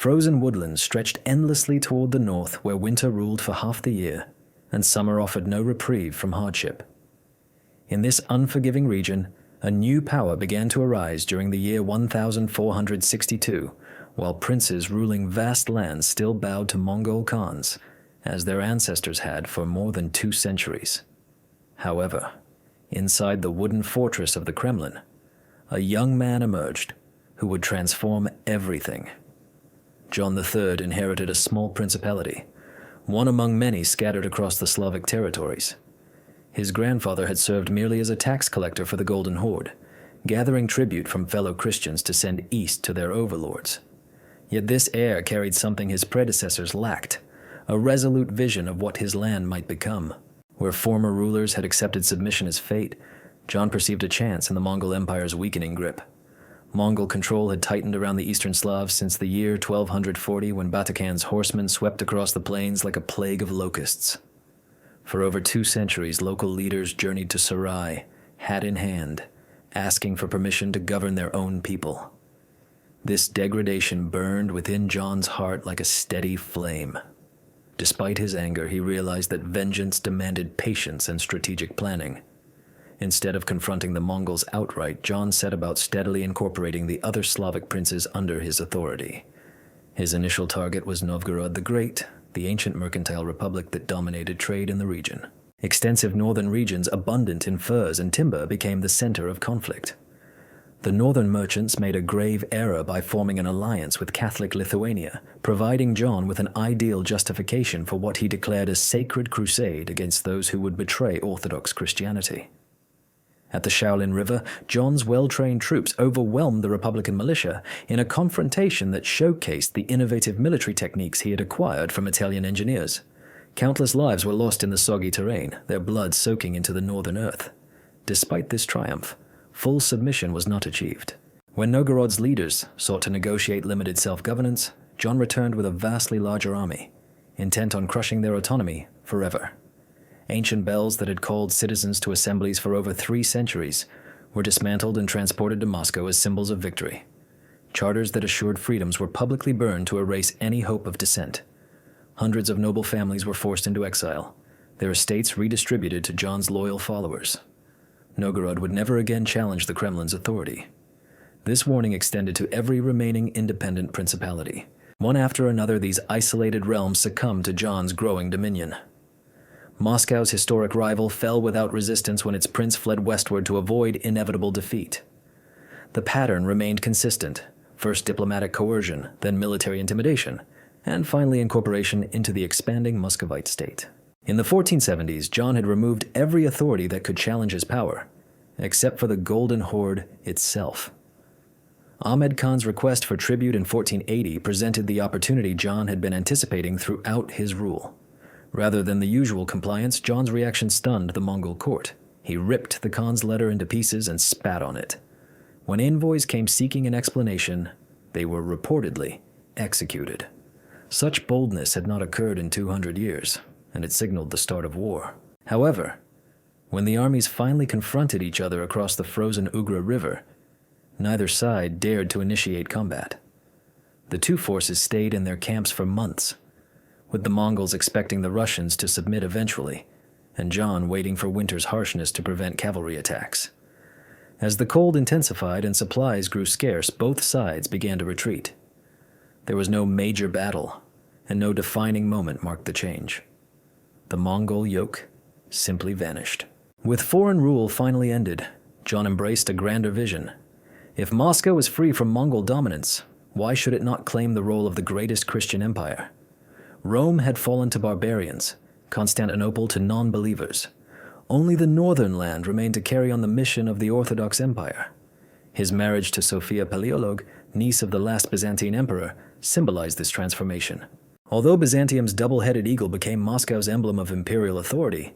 Frozen woodlands stretched endlessly toward the north where winter ruled for half the year, and summer offered no reprieve from hardship. In this unforgiving region, a new power began to arise during the year 1462, while princes ruling vast lands still bowed to Mongol Khans, as their ancestors had for more than 2 centuries. However, inside the wooden fortress of the Kremlin, a young man emerged who would transform everything. John III inherited a small principality, one among many scattered across the Slavic territories. His grandfather had served merely as a tax collector for the Golden Horde, gathering tribute from fellow Christians to send east to their overlords. Yet this heir carried something his predecessors lacked, a resolute vision of what his land might become. Where former rulers had accepted submission as fate, John perceived a chance in the Mongol Empire's weakening grip. Mongol control had tightened around the Eastern Slavs since the year 1240 when Batakan's horsemen swept across the plains like a plague of locusts. For over 2 centuries, local leaders journeyed to Sarai, hat in hand, asking for permission to govern their own people. This degradation burned within John's heart like a steady flame. Despite his anger, he realized that vengeance demanded patience and strategic planning. Instead of confronting the Mongols outright, John set about steadily incorporating the other Slavic princes under his authority. His initial target was Novgorod the Great, the ancient mercantile republic that dominated trade in the region. Extensive northern regions abundant in furs and timber became the center of conflict. The northern merchants made a grave error by forming an alliance with Catholic Lithuania, providing John with an ideal justification for what he declared a sacred crusade against those who would betray Orthodox Christianity. At the Shaolin River, John's well-trained troops overwhelmed the Republican militia in a confrontation that showcased the innovative military techniques he had acquired from Italian engineers. Countless lives were lost in the soggy terrain, their blood soaking into the northern earth. Despite this triumph, full submission was not achieved. When Novgorod's leaders sought to negotiate limited self-governance, John returned with a vastly larger army, intent on crushing their autonomy forever. Ancient bells that had called citizens to assemblies for over 3 centuries were dismantled and transported to Moscow as symbols of victory. Charters that assured freedoms were publicly burned to erase any hope of dissent. Hundreds of noble families were forced into exile, their estates redistributed to John's loyal followers. Novgorod would never again challenge the Kremlin's authority. This warning extended to every remaining independent principality. One after another, these isolated realms succumbed to John's growing dominion. Moscow's historic rival fell without resistance when its prince fled westward to avoid inevitable defeat. The pattern remained consistent, first diplomatic coercion, then military intimidation, and finally incorporation into the expanding Muscovite state. In the 1470s, John had removed every authority that could challenge his power, except for the Golden Horde itself. Ahmed Khan's request for tribute in 1480 presented the opportunity John had been anticipating throughout his rule. Rather than the usual compliance, John's reaction stunned the Mongol court. He ripped the Khan's letter into pieces and spat on it. When envoys came seeking an explanation, they were reportedly executed. Such boldness had not occurred in 200 years, and it signaled the start of war. However, when the armies finally confronted each other across the frozen Ugra River, neither side dared to initiate combat. The two forces stayed in their camps for months, with the Mongols expecting the Russians to submit eventually, and John waiting for winter's harshness to prevent cavalry attacks. As the cold intensified and supplies grew scarce, both sides began to retreat. There was no major battle, and no defining moment marked the change. The Mongol yoke simply vanished. With foreign rule finally ended, John embraced a grander vision. If Moscow is free from Mongol dominance, why should it not claim the role of the greatest Christian empire? Rome had fallen to barbarians, Constantinople to non-believers. Only the northern land remained to carry on the mission of the Orthodox Empire. His marriage to Sophia Paleolog, niece of the last Byzantine emperor, symbolized this transformation. Although Byzantium's double-headed eagle became Moscow's emblem of imperial authority,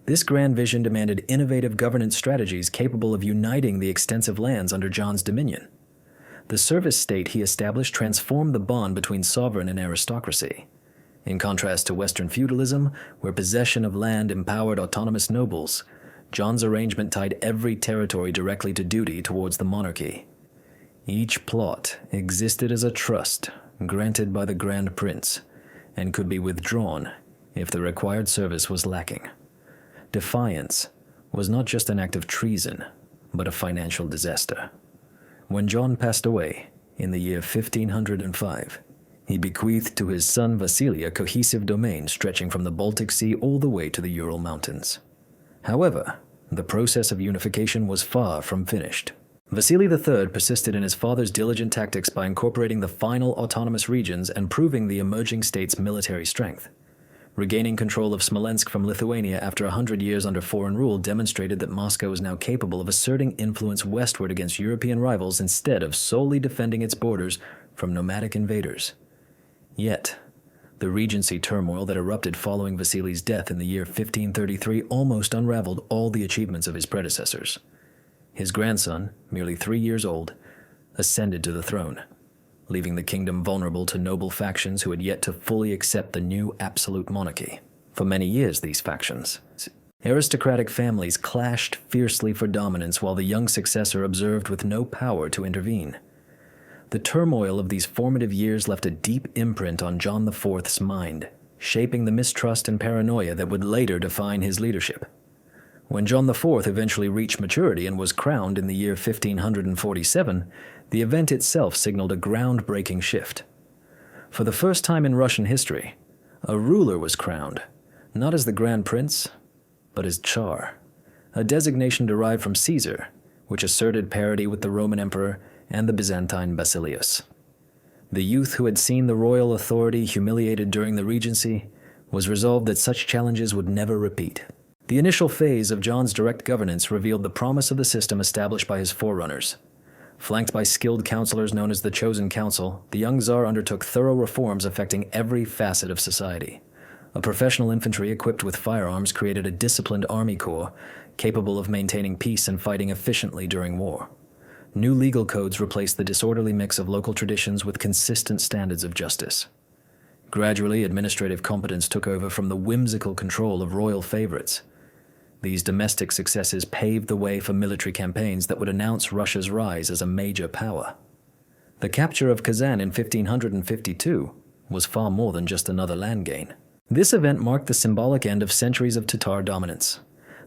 this grand vision demanded innovative governance strategies capable of uniting the extensive lands under John's dominion. The service state he established transformed the bond between sovereign and aristocracy. In contrast to Western feudalism, where possession of land empowered autonomous nobles, John's arrangement tied every territory directly to duty towards the monarchy. Each plot existed as a trust, granted by the Grand Prince, and could be withdrawn if the required service was lacking. Defiance was not just an act of treason, but a financial disaster. When John passed away in the year 1505, he bequeathed to his son Vasily a cohesive domain stretching from the Baltic Sea all the way to the Ural Mountains. However, the process of unification was far from finished. Vasily III persisted in his father's diligent tactics by incorporating the final autonomous regions and proving the emerging state's military strength. Regaining control of Smolensk from Lithuania after 100 years under foreign rule demonstrated that Moscow was now capable of asserting influence westward against European rivals instead of solely defending its borders from nomadic invaders. Yet, the regency turmoil that erupted following Vasily's death in the year 1533 almost unraveled all the achievements of his predecessors. His grandson, merely 3 years old, ascended to the throne, leaving the kingdom vulnerable to noble factions who had yet to fully accept the new absolute monarchy. For many years, these factions, aristocratic families, clashed fiercely for dominance while the young successor observed with no power to intervene. The turmoil of these formative years left a deep imprint on John IV's mind, shaping the mistrust and paranoia that would later define his leadership. When John IV eventually reached maturity and was crowned in the year 1547, the event itself signaled a groundbreaking shift. For the first time in Russian history, a ruler was crowned, not as the Grand Prince, but as Tsar, a designation derived from Caesar, which asserted parity with the Roman Emperor and the Byzantine Basileus. The youth who had seen the royal authority humiliated during the regency was resolved that such challenges would never repeat. The initial phase of John's direct governance revealed the promise of the system established by his forerunners. Flanked by skilled counselors known as the Chosen Council, the young Tsar undertook thorough reforms affecting every facet of society. A professional infantry equipped with firearms created a disciplined army corps capable of maintaining peace and fighting efficiently during war. New legal codes replaced the disorderly mix of local traditions with consistent standards of justice. Gradually, administrative competence took over from the whimsical control of royal favorites. These domestic successes paved the way for military campaigns that would announce Russia's rise as a major power. The capture of Kazan in 1552 was far more than just another land gain. This event marked the symbolic end of centuries of Tatar dominance.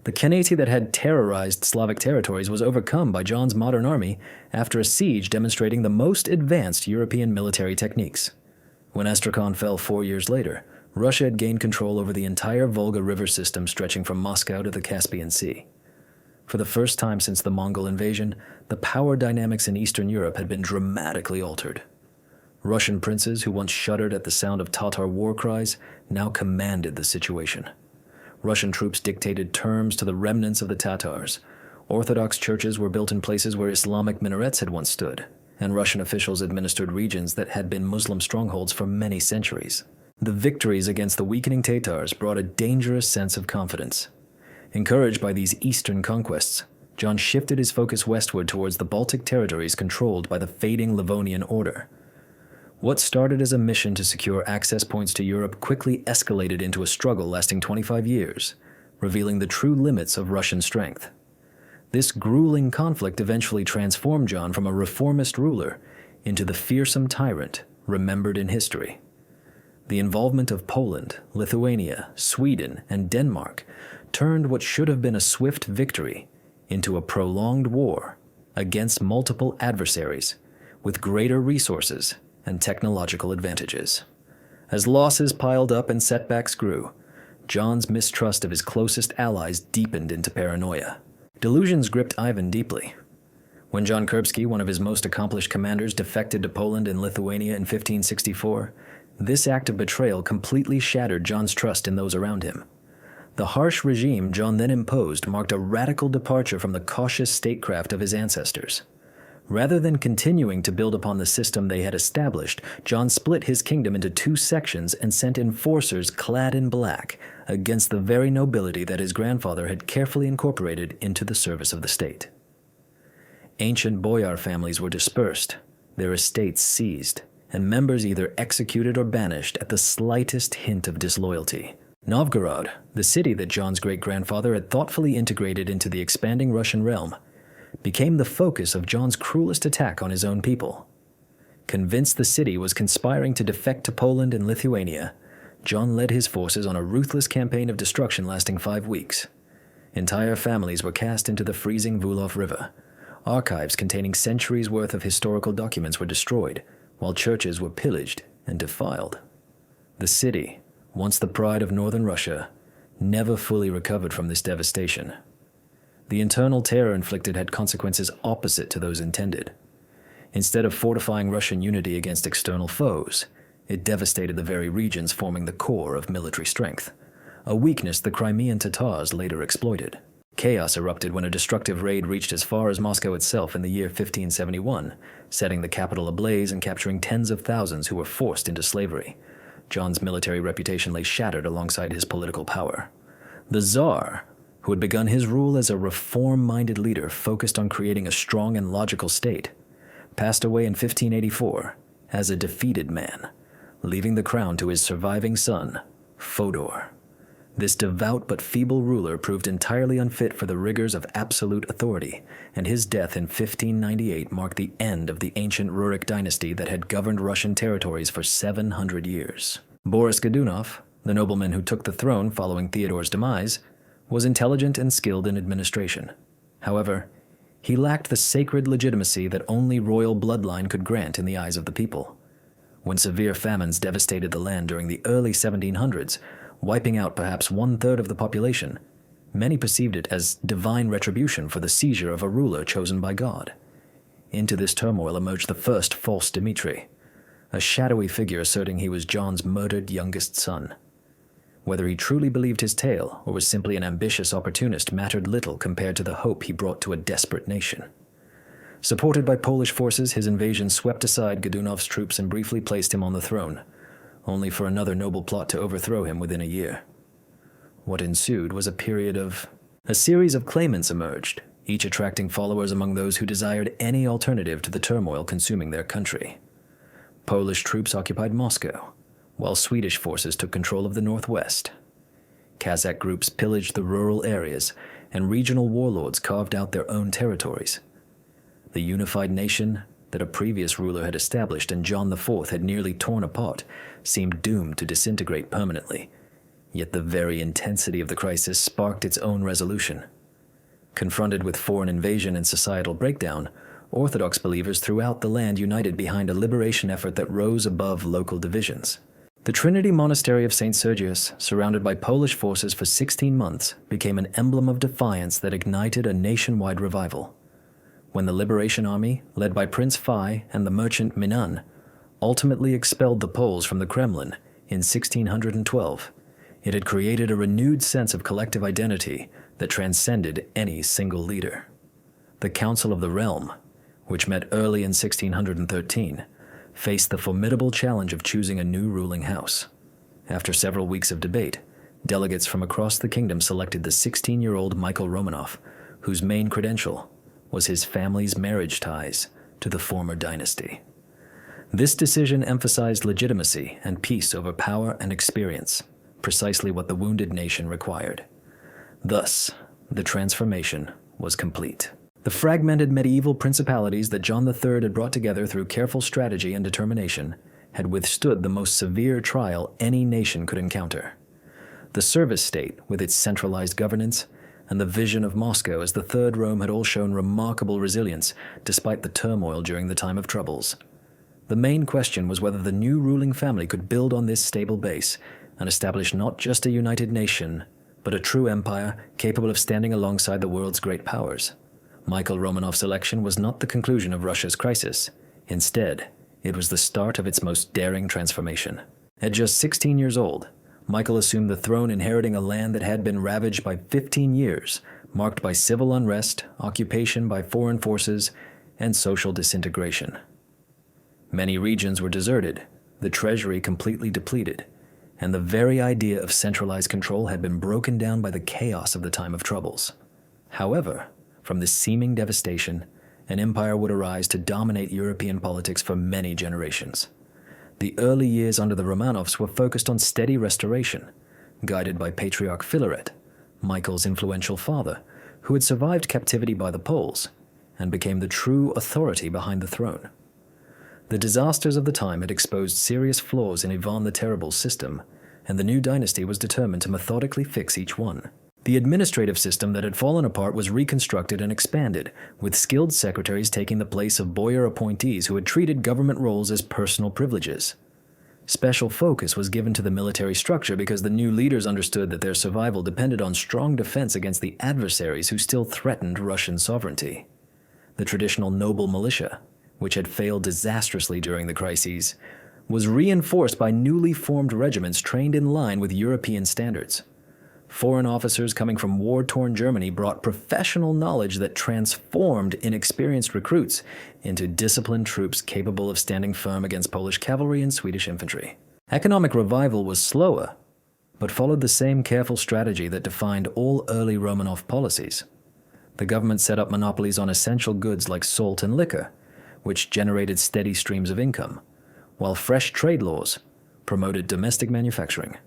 The Khanate that had terrorized Slavic territories was overcome by John's modern army after a siege demonstrating the most advanced European military techniques. When Astrakhan fell 4 years later, Russia had gained control over the entire Volga River system stretching from Moscow to the Caspian Sea. For the first time since the Mongol invasion, the power dynamics in Eastern Europe had been dramatically altered. Russian princes who once shuddered at the sound of Tatar war cries now commanded the situation. Russian troops dictated terms to the remnants of the Tatars. Orthodox churches were built in places where Islamic minarets had once stood, and Russian officials administered regions that had been Muslim strongholds for many centuries. The victories against the weakening Tatars brought a dangerous sense of confidence. Encouraged by these eastern conquests, John shifted his focus westward towards the Baltic territories controlled by the fading Livonian order. What started as a mission to secure access points to Europe quickly escalated into a struggle lasting 25 years, revealing the true limits of Russian strength. This grueling conflict eventually transformed John from a reformist ruler into the fearsome tyrant remembered in history. The involvement of Poland, Lithuania, Sweden, and Denmark turned what should have been a swift victory into a prolonged war against multiple adversaries with greater resources and technological advantages. As losses piled up and setbacks grew, John's mistrust of his closest allies deepened into paranoia. Delusions gripped Ivan deeply. When John Kurbsky, one of his most accomplished commanders, defected to Poland and Lithuania in 1564, this act of betrayal completely shattered John's trust in those around him. The harsh regime John then imposed marked a radical departure from the cautious statecraft of his ancestors. Rather than continuing to build upon the system they had established, John split his kingdom into 2 sections and sent enforcers clad in black against the very nobility that his grandfather had carefully incorporated into the service of the state. Ancient boyar families were dispersed, their estates seized, and members either executed or banished at the slightest hint of disloyalty. Novgorod, the city that John's great-grandfather had thoughtfully integrated into the expanding Russian realm, became the focus of John's cruelest attack on his own people. Convinced the city was conspiring to defect to Poland and Lithuania, John led his forces on a ruthless campaign of destruction lasting 5 weeks. Entire families were cast into the freezing Vulov River. Archives containing centuries' worth of historical documents were destroyed, while churches were pillaged and defiled. The city, once the pride of northern Russia, never fully recovered from this devastation. The internal terror inflicted had consequences opposite to those intended. Instead of fortifying Russian unity against external foes, it devastated the very regions forming the core of military strength, a weakness the Crimean Tatars later exploited. Chaos erupted when a destructive raid reached as far as Moscow itself in the year 1571, setting the capital ablaze and capturing tens of thousands who were forced into slavery. John's military reputation lay shattered alongside his political power. The Tsar, who had begun his rule as a reform-minded leader focused on creating a strong and logical state, passed away in 1584 as a defeated man, leaving the crown to his surviving son, Fyodor. This devout but feeble ruler proved entirely unfit for the rigors of absolute authority, and his death in 1598 marked the end of the ancient Rurik dynasty that had governed Russian territories for 700 years. Boris Godunov, the nobleman who took the throne following Theodore's demise, was intelligent and skilled in administration. However, he lacked the sacred legitimacy that only royal bloodline could grant in the eyes of the people. When severe famines devastated the land during the early 1700s, wiping out perhaps 1/3 of the population, many perceived it as divine retribution for the seizure of a ruler chosen by God. Into this turmoil emerged the first false Dmitri, a shadowy figure asserting he was John's murdered youngest son. Whether he truly believed his tale or was simply an ambitious opportunist mattered little compared to the hope he brought to a desperate nation. Supported by Polish forces, his invasion swept aside Godunov's troops and briefly placed him on the throne, only for another noble plot to overthrow him within a year. What ensued was a series of claimants emerged, each attracting followers among those who desired any alternative to the turmoil consuming their country. Polish troops occupied Moscow, while Swedish forces took control of the northwest. Kazakh groups pillaged the rural areas, and regional warlords carved out their own territories. The unified nation that a previous ruler had established and John IV had nearly torn apart seemed doomed to disintegrate permanently, yet the very intensity of the crisis sparked its own resolution. Confronted with foreign invasion and societal breakdown, Orthodox believers throughout the land united behind a liberation effort that rose above local divisions. The Trinity Monastery of St. Sergius, surrounded by Polish forces for 16 months, became an emblem of defiance that ignited a nationwide revival. When the Liberation Army, led by Prince Fai and the merchant Minan, ultimately expelled the Poles from the Kremlin in 1612, it had created a renewed sense of collective identity that transcended any single leader. The Council of the Realm, which met early in 1613, faced the formidable challenge of choosing a new ruling house. After several weeks of debate, delegates from across the kingdom selected the 16-year-old Michael Romanov, whose main credential was his family's marriage ties to the former dynasty. This decision emphasized legitimacy and peace over power and experience, precisely what the wounded nation required. Thus, the transformation was complete. The fragmented medieval principalities that John III had brought together through careful strategy and determination had withstood the most severe trial any nation could encounter. The service state, with its centralized governance, and the vision of Moscow as the Third Rome had all shown remarkable resilience despite the turmoil during the time of troubles. The main question was whether the new ruling family could build on this stable base and establish not just a united nation, but a true empire capable of standing alongside the world's great powers. Michael Romanov's election was not the conclusion of Russia's crisis. Instead, it was the start of its most daring transformation. At just 16 years old, Michael assumed the throne, inheriting a land that had been ravaged by 15 years, marked by civil unrest, occupation by foreign forces, and social disintegration. Many regions were deserted, the treasury completely depleted, and the very idea of centralized control had been broken down by the chaos of the time of troubles. However, from this seeming devastation, an empire would arise to dominate European politics for many generations. The early years under the Romanovs were focused on steady restoration, guided by Patriarch Filaret, Michael's influential father, who had survived captivity by the Poles and became the true authority behind the throne. The disasters of the time had exposed serious flaws in Ivan the Terrible's system, and the new dynasty was determined to methodically fix each one. The administrative system that had fallen apart was reconstructed and expanded, with skilled secretaries taking the place of boyar appointees who had treated government roles as personal privileges. Special focus was given to the military structure because the new leaders understood that their survival depended on strong defense against the adversaries who still threatened Russian sovereignty. The traditional noble militia, which had failed disastrously during the crises, was reinforced by newly formed regiments trained in line with European standards. Foreign officers coming from war-torn Germany brought professional knowledge that transformed inexperienced recruits into disciplined troops capable of standing firm against Polish cavalry and Swedish infantry. Economic revival was slower, but followed the same careful strategy that defined all early Romanov policies. The government set up monopolies on essential goods like salt and liquor, which generated steady streams of income, while fresh trade laws promoted domestic manufacturing.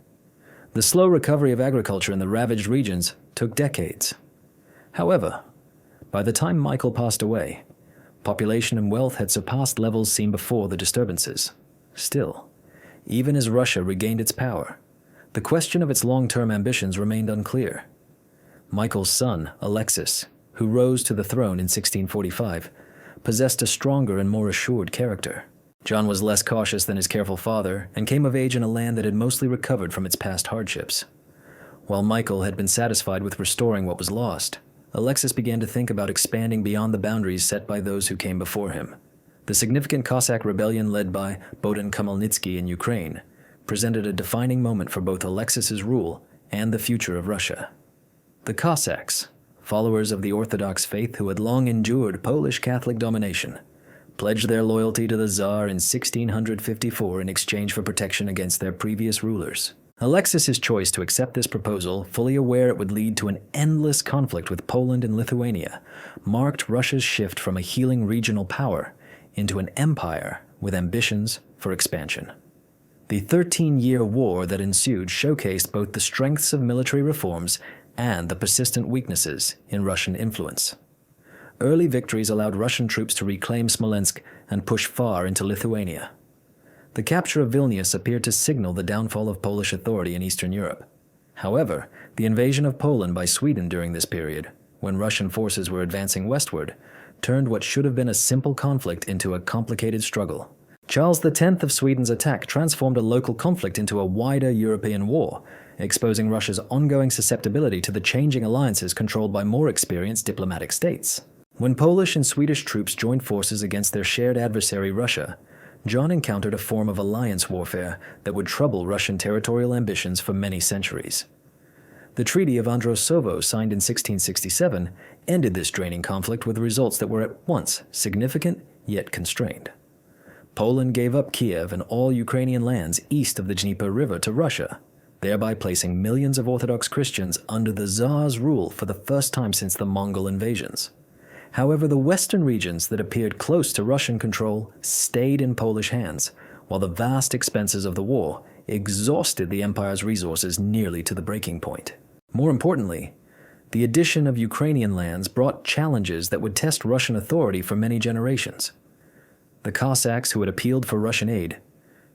The slow recovery of agriculture in the ravaged regions took decades. However, by the time Michael passed away, population and wealth had surpassed levels seen before the disturbances. Still, even as Russia regained its power, the question of its long-term ambitions remained unclear. Michael's son, Alexis, who rose to the throne in 1645, possessed a stronger and more assured character. John was less cautious than his careful father and came of age in a land that had mostly recovered from its past hardships. While Michael had been satisfied with restoring what was lost, Alexis began to think about expanding beyond the boundaries set by those who came before him. The significant Cossack rebellion led by Bohdan Khmelnytsky in Ukraine presented a defining moment for both Alexis's rule and the future of Russia. The Cossacks, followers of the Orthodox faith who had long endured Polish Catholic domination, pledged their loyalty to the Tsar in 1654 in exchange for protection against their previous rulers. Alexis's choice to accept this proposal, fully aware it would lead to an endless conflict with Poland and Lithuania, marked Russia's shift from a healing regional power into an empire with ambitions for expansion. The 13-year war that ensued showcased both the strengths of military reforms and the persistent weaknesses in Russian influence. Early victories allowed Russian troops to reclaim Smolensk and push far into Lithuania. The capture of Vilnius appeared to signal the downfall of Polish authority in Eastern Europe. However, the invasion of Poland by Sweden during this period, when Russian forces were advancing westward, turned what should have been a simple conflict into a complicated struggle. Charles X of Sweden's attack transformed a local conflict into a wider European war, exposing Russia's ongoing susceptibility to the changing alliances controlled by more experienced diplomatic states. When Polish and Swedish troops joined forces against their shared adversary Russia, John encountered a form of alliance warfare that would trouble Russian territorial ambitions for many centuries. The Treaty of Androsovo, signed in 1667, ended this draining conflict with results that were at once significant yet constrained. Poland gave up Kiev and all Ukrainian lands east of the Dnieper River to Russia, thereby placing millions of Orthodox Christians under the Tsar's rule for the first time since the Mongol invasions. However, the western regions that appeared close to Russian control stayed in Polish hands, while the vast expenses of the war exhausted the empire's resources nearly to the breaking point. More importantly, the addition of Ukrainian lands brought challenges that would test Russian authority for many generations. The Cossacks who had appealed for Russian aid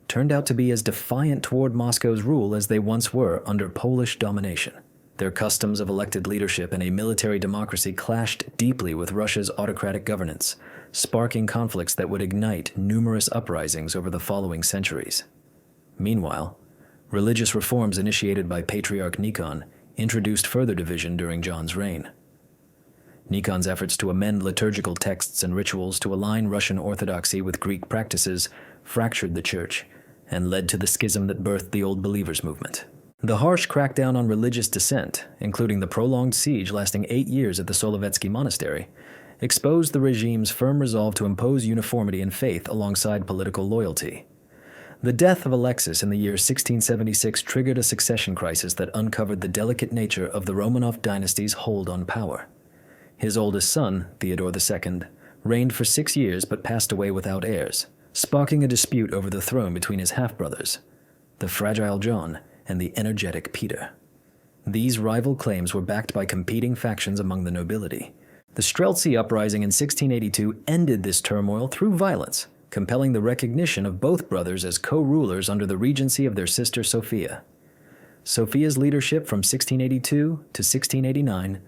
turned out to be as defiant toward Moscow's rule as they once were under Polish domination. Their customs of elected leadership and a military democracy clashed deeply with Russia's autocratic governance, sparking conflicts that would ignite numerous uprisings over the following centuries. Meanwhile, religious reforms initiated by Patriarch Nikon introduced further division during John's reign. Nikon's efforts to amend liturgical texts and rituals to align Russian orthodoxy with Greek practices fractured the church and led to the schism that birthed the Old Believers movement. The harsh crackdown on religious dissent, including the prolonged siege lasting 8 years at the Solovetsky Monastery, exposed the regime's firm resolve to impose uniformity in faith alongside political loyalty. The death of Alexis in the year 1676 triggered a succession crisis that uncovered the delicate nature of the Romanov dynasty's hold on power. His oldest son, Theodore II, reigned for 6 years but passed away without heirs, sparking a dispute over the throne between his half-brothers, the fragile John and the energetic Peter. These rival claims were backed by competing factions among the nobility. The Streltsy uprising in 1682 ended this turmoil through violence, compelling the recognition of both brothers as co-rulers under the regency of their sister Sophia. Sophia's leadership from 1682 to 1689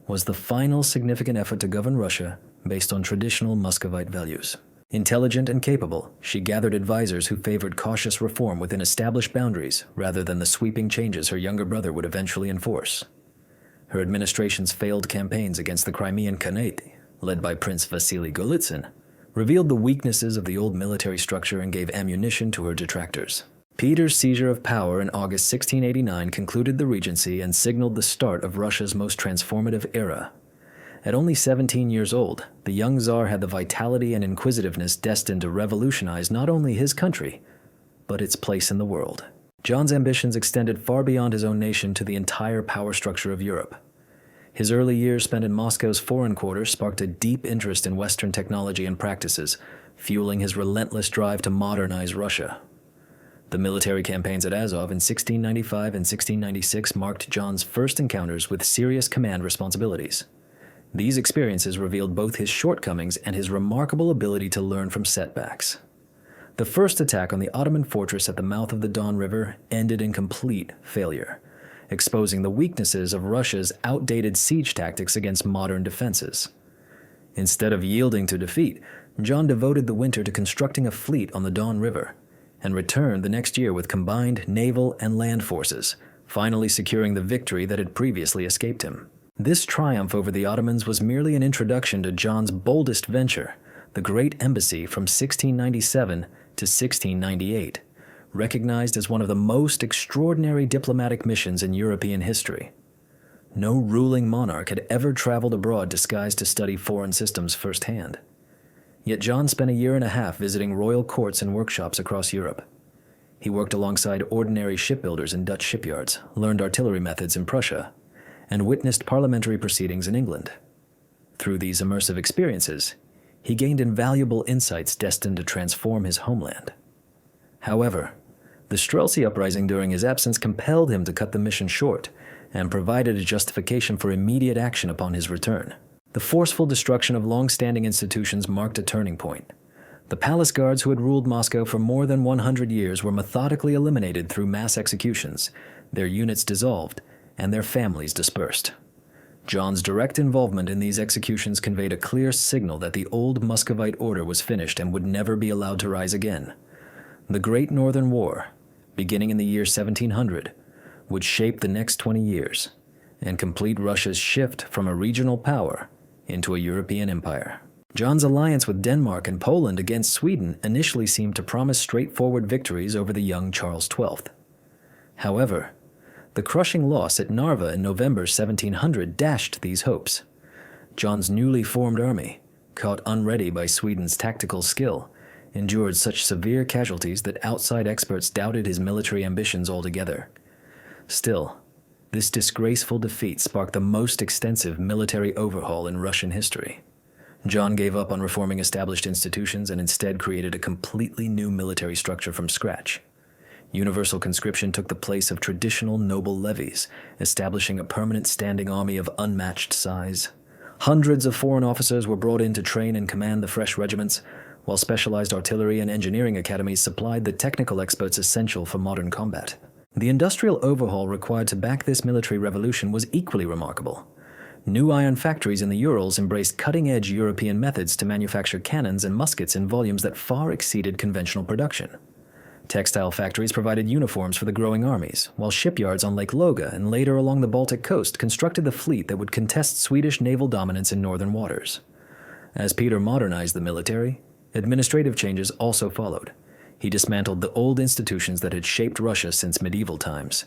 was the final significant effort to govern Russia based on traditional Muscovite values. Intelligent and capable, she gathered advisors who favored cautious reform within established boundaries rather than the sweeping changes her younger brother would eventually enforce. Her administration's failed campaigns against the Crimean Khanate, led by Prince Vasily Golitsyn, revealed the weaknesses of the old military structure and gave ammunition to her detractors. Peter's seizure of power in August 1689 concluded the regency and signaled the start of Russia's most transformative era. At only 17 years old, the young Tsar had the vitality and inquisitiveness destined to revolutionize not only his country, but its place in the world. John's ambitions extended far beyond his own nation to the entire power structure of Europe. His early years spent in Moscow's foreign quarters sparked a deep interest in Western technology and practices, fueling his relentless drive to modernize Russia. The military campaigns at Azov in 1695 and 1696 marked John's first encounters with serious command responsibilities. These experiences revealed both his shortcomings and his remarkable ability to learn from setbacks. The first attack on the Ottoman fortress at the mouth of the Don River ended in complete failure, exposing the weaknesses of Russia's outdated siege tactics against modern defenses. Instead of yielding to defeat, John devoted the winter to constructing a fleet on the Don River and returned the next year with combined naval and land forces, finally securing the victory that had previously escaped him. This triumph over the Ottomans was merely an introduction to John's boldest venture, the Great Embassy from 1697 to 1698, recognized as one of the most extraordinary diplomatic missions in European history. No ruling monarch had ever traveled abroad disguised to study foreign systems firsthand. Yet John spent a year and a half visiting royal courts and workshops across Europe. He worked alongside ordinary shipbuilders in Dutch shipyards, learned artillery methods in Prussia, and witnessed parliamentary proceedings in England. Through these immersive experiences, he gained invaluable insights destined to transform his homeland. However, the Streltsy uprising during his absence compelled him to cut the mission short and provided a justification for immediate action upon his return. The forceful destruction of long-standing institutions marked a turning point. The palace guards who had ruled Moscow for more than 100 years were methodically eliminated through mass executions, their units dissolved, and their families dispersed. John's direct involvement in these executions conveyed a clear signal that the old Muscovite order was finished and would never be allowed to rise again. The Great Northern War, beginning in the year 1700, would shape the next 20 years and complete Russia's shift from a regional power into a European empire. John's alliance with Denmark and Poland against Sweden initially seemed to promise straightforward victories over the young Charles XII. However, the crushing loss at Narva in November 1700 dashed these hopes. John's newly formed army, caught unready by Sweden's tactical skill, endured such severe casualties that outside experts doubted his military ambitions altogether. Still, this disgraceful defeat sparked the most extensive military overhaul in Russian history. John gave up on reforming established institutions and instead created a completely new military structure from scratch. Universal conscription took the place of traditional noble levies, establishing a permanent standing army of unmatched size. Hundreds of foreign officers were brought in to train and command the fresh regiments, while specialized artillery and engineering academies supplied the technical experts essential for modern combat. The industrial overhaul required to back this military revolution was equally remarkable. New iron factories in the Urals embraced cutting-edge European methods to manufacture cannons and muskets in volumes that far exceeded conventional production. Textile factories provided uniforms for the growing armies, while shipyards on Lake Loga and later along the Baltic coast constructed the fleet that would contest Swedish naval dominance in northern waters. As Peter modernized the military, administrative changes also followed. He dismantled the old institutions that had shaped Russia since medieval times.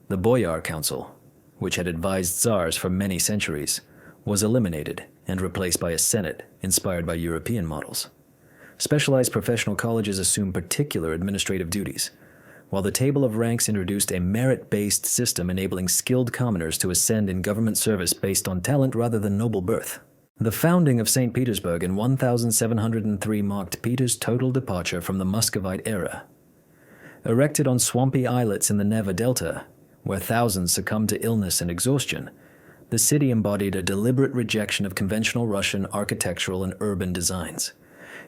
The Boyar Council, which had advised czars for many centuries, was eliminated and replaced by a senate inspired by European models. Specialized professional colleges assumed particular administrative duties, while the table of ranks introduced a merit-based system enabling skilled commoners to ascend in government service based on talent rather than noble birth. The founding of St. Petersburg in 1703 marked Peter's total departure from the Muscovite era. Erected on swampy islets in the Neva Delta, where thousands succumbed to illness and exhaustion, the city embodied a deliberate rejection of conventional Russian architectural and urban designs.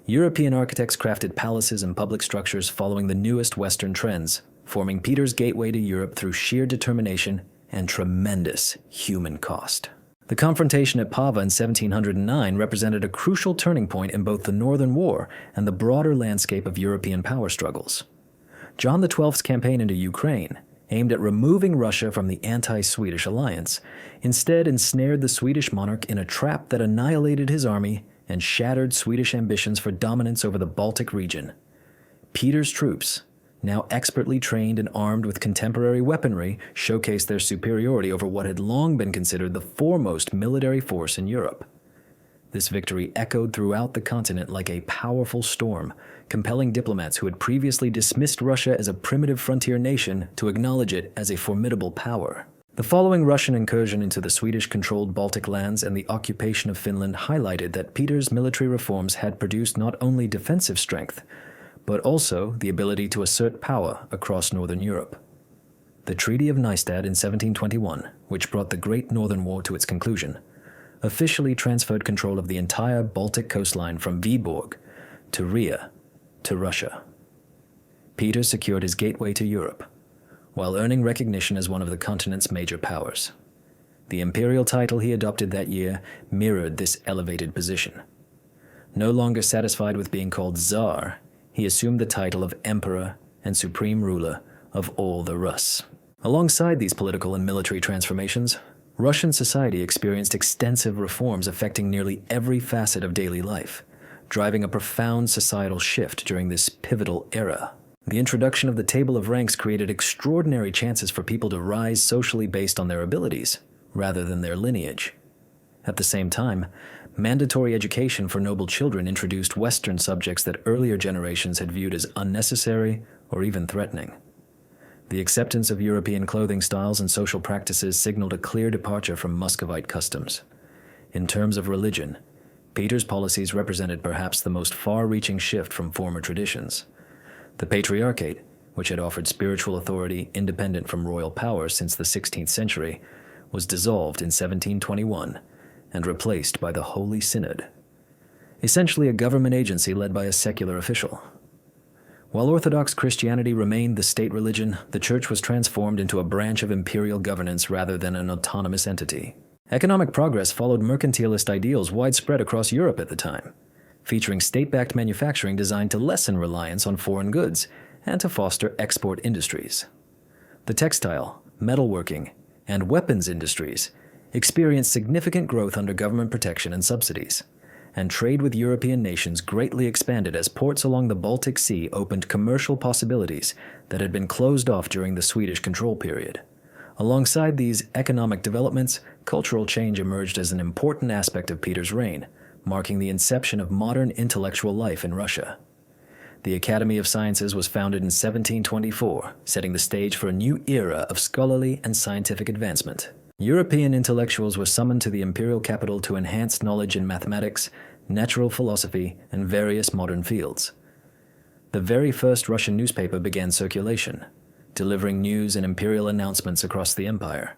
European architects crafted palaces and public structures following the newest Western trends, forming Peter's gateway to Europe through sheer determination and tremendous human cost. The confrontation at Pava in 1709 represented a crucial turning point in both the Northern War and the broader landscape of European power struggles. John XII's campaign into Ukraine, aimed at removing Russia from the anti-Swedish alliance, instead ensnared the Swedish monarch in a trap that annihilated his army and shattered Swedish ambitions for dominance over the Baltic region. Peter's troops, now expertly trained and armed with contemporary weaponry, showcased their superiority over what had long been considered the foremost military force in Europe. This victory echoed throughout the continent like a powerful storm, compelling diplomats who had previously dismissed Russia as a primitive frontier nation to acknowledge it as a formidable power. The following Russian incursion into the Swedish-controlled Baltic lands and the occupation of Finland highlighted that Peter's military reforms had produced not only defensive strength, but also the ability to assert power across Northern Europe. The Treaty of Nystad in 1721, which brought the Great Northern War to its conclusion, officially transferred control of the entire Baltic coastline from Viborg to Riga to Russia. Peter secured his gateway to Europe, while earning recognition as one of the continent's major powers. The imperial title he adopted that year mirrored this elevated position. No longer satisfied with being called Tsar, he assumed the title of Emperor and Supreme Ruler of all the Rus. Alongside these political and military transformations, Russian society experienced extensive reforms affecting nearly every facet of daily life, driving a profound societal shift during this pivotal era. The introduction of the table of ranks created extraordinary chances for people to rise socially based on their abilities, rather than their lineage. At the same time, mandatory education for noble children introduced Western subjects that earlier generations had viewed as unnecessary or even threatening. The acceptance of European clothing styles and social practices signaled a clear departure from Muscovite customs. In terms of religion, Peter's policies represented perhaps the most far-reaching shift from former traditions. The Patriarchate, which had offered spiritual authority independent from royal power since the 16th century, was dissolved in 1721 and replaced by the Holy Synod, essentially a government agency led by a secular official. While Orthodox Christianity remained the state religion, the Church was transformed into a branch of imperial governance rather than an autonomous entity. Economic progress followed mercantilist ideals widespread across Europe at the time, featuring state-backed manufacturing designed to lessen reliance on foreign goods and to foster export industries. The textile, metalworking, and weapons industries experienced significant growth under government protection and subsidies, and trade with European nations greatly expanded as ports along the Baltic Sea opened commercial possibilities that had been closed off during the Swedish control period. Alongside these economic developments, cultural change emerged as an important aspect of Peter's reign, marking the inception of modern intellectual life in Russia. The Academy of Sciences was founded in 1724, setting the stage for a new era of scholarly and scientific advancement. European intellectuals were summoned to the imperial capital to enhance knowledge in mathematics, natural philosophy, and various modern fields. The very first Russian newspaper began circulation, delivering news and imperial announcements across the empire,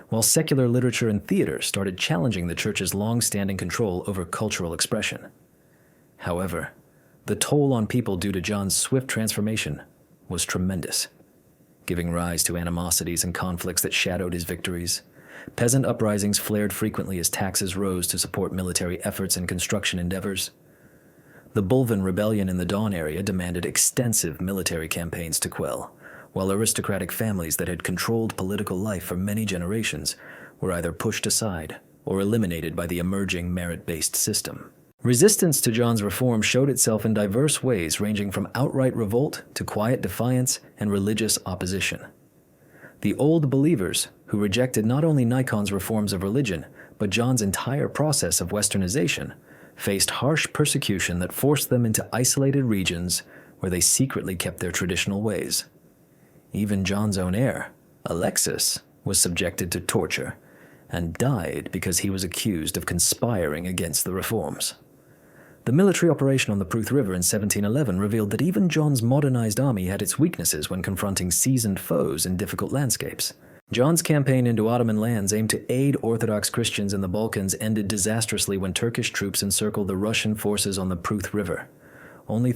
while secular literature and theater started challenging the Church's long-standing control over cultural expression. However, the toll on people due to John's swift transformation was tremendous, giving rise to animosities and conflicts that shadowed his victories. Peasant uprisings flared frequently as taxes rose to support military efforts and construction endeavors. The Bulvin Rebellion in the Don area demanded extensive military campaigns to quell, while aristocratic families that had controlled political life for many generations were either pushed aside or eliminated by the emerging merit-based system. Resistance to John's reform showed itself in diverse ways, ranging from outright revolt to quiet defiance and religious opposition. The Old Believers, who rejected not only Nikon's reforms of religion, but John's entire process of westernization, faced harsh persecution that forced them into isolated regions where they secretly kept their traditional ways. Even John's own heir, Alexis, was subjected to torture and died because he was accused of conspiring against the reforms. The military operation on the Pruth River in 1711 revealed that even John's modernized army had its weaknesses when confronting seasoned foes in difficult landscapes. John's campaign into Ottoman lands aimed to aid Orthodox Christians in the Balkans ended disastrously when Turkish troops encircled the Russian forces on the Pruth River, only